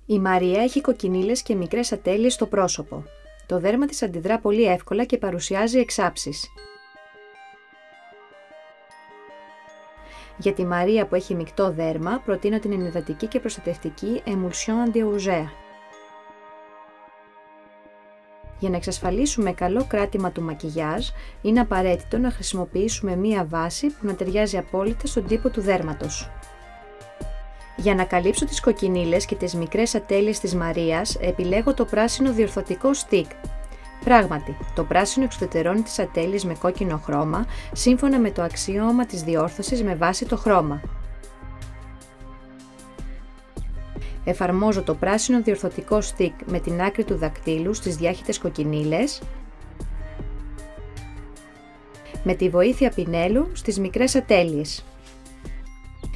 Η Μαρία έχει κοκκινίλες και μικρές ατέλειες στο πρόσωπο. Το δέρμα της αντιδρά πολύ εύκολα και παρουσιάζει εξάψεις. Για τη Μαρία που έχει μεικτό δέρμα, προτείνω την ενυδατική και προστατευτική Emulsion Anti-Ougea. Για να εξασφαλίσουμε καλό κράτημα του μακιγιάζ, είναι απαραίτητο να χρησιμοποιήσουμε μία βάση που να ταιριάζει απόλυτα στον τύπο του δέρματος. Για να καλύψω τις κοκκινίλες και τις μικρές ατέλειες της Μαρίας, επιλέγω το πράσινο διορθωτικό stick. Πράγματι, το πράσινο εξουδετερώνει τις ατέλειες με κόκκινο χρώμα, σύμφωνα με το αξίωμα της διόρθωσης με βάση το χρώμα. Εφαρμόζω το πράσινο διορθωτικό stick με την άκρη του δακτύλου στις διάχυτες κοκκινίλες, με τη βοήθεια πινέλου στις μικρές ατέλειες.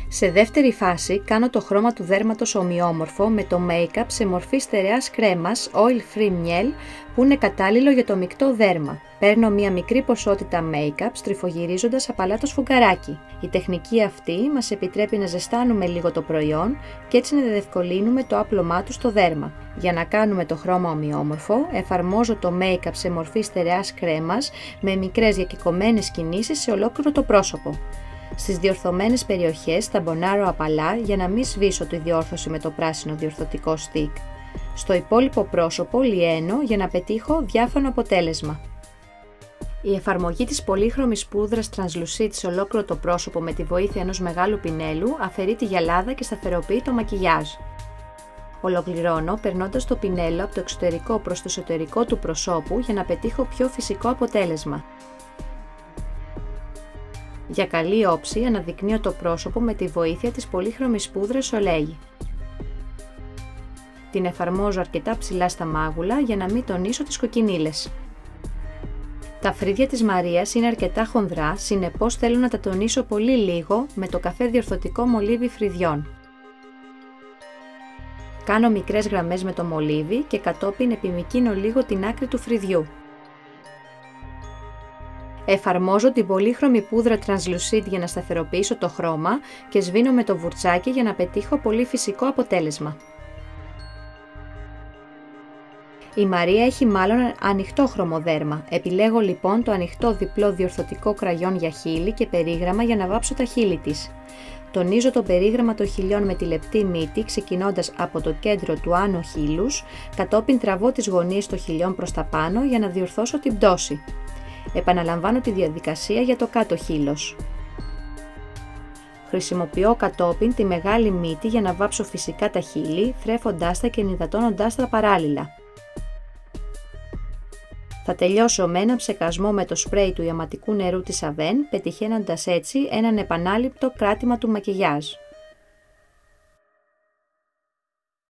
Σε δεύτερη φάση κάνω το χρώμα του δέρματος ομοιόμορφο με το make-up σε μορφή στερεάς κρέμας oil free miel που είναι κατάλληλο για το μεικτό δέρμα. Παίρνω μία μικρή ποσότητα make-up στριφογυρίζοντας απαλά το σφουγγαράκι. Η τεχνική αυτή μας επιτρέπει να ζεστάνουμε λίγο το προϊόν και έτσι να διευκολύνουμε το άπλωμά του στο δέρμα. Για να κάνουμε το χρώμα ομοιόμορφο, εφαρμόζω το make-up σε μορφή στερεάς κρέμας με μικρές διακεκομμένες κινήσεις σε ολόκληρο το πρόσωπο. Στις διορθωμένες περιοχές τα μπονάρω απαλά για να μην σβήσω τη διόρθωση με το πράσινο διορθωτικό stick. Στο υπόλοιπο πρόσωπο λιένω για να πετύχω διάφανο αποτέλεσμα. Η εφαρμογή της πολύχρωμης πούδρας Translucid σε ολόκληρο το πρόσωπο με τη βοήθεια ενός μεγάλου πινέλου αφαιρεί τη γυαλάδα και σταθεροποιεί το μακιγιάζ. Ολοκληρώνω περνώντας το πινέλο από το εξωτερικό προς το εσωτερικό του προσώπου για να πετύχω πιο φυσικό αποτέλεσμα. Για καλή όψη αναδεικνύω το πρόσωπο με τη βοήθεια της πολύχρωμης πούδρας Soleil. Την εφαρμόζω αρκετά ψηλά στα μάγουλα για να μην τονίσω τις κοκκινίλες. Τα φρύδια της Μαρίας είναι αρκετά χονδρά, συνεπώς θέλω να τα τονίσω πολύ λίγο με το καφέ διορθωτικό μολύβι φρυδιών. Κάνω μικρές γραμμές με το μολύβι και κατόπιν επιμικρύνω λίγο την άκρη του φρυδιού. Εφαρμόζω την πολύχρωμη πούδρα Translucid για να σταθεροποιήσω το χρώμα και σβήνω με το βουρτσάκι για να πετύχω πολύ φυσικό αποτέλεσμα. Η Μαρία έχει μάλλον ανοιχτόχρωμο δέρμα. Επιλέγω λοιπόν το ανοιχτό διπλό διορθωτικό κραγιόν για χείλη και περίγραμμα για να βάψω τα χείλη της. Τονίζω το περίγραμμα των χιλιών με τη λεπτή μύτη ξεκινώντας από το κέντρο του άνω χείλους, κατόπιν τραβώ τις γωνίες των χιλιών προς τα πάνω για να διορθώσω την πτώση. Επαναλαμβάνω τη διαδικασία για το κάτω χείλος. Χρησιμοποιώ κατόπιν τη μεγάλη μύτη για να βάψω φυσικά τα χείλη, θρέφοντάς τα και ενυδατώνοντάς τα παράλληλα. Θα τελειώσω με ένα ψεκασμό με το σπρέι του ιαματικού νερού της Avène, πετυχαίνοντας έτσι έναν επανάληπτο κράτημα του μακιγιάζ.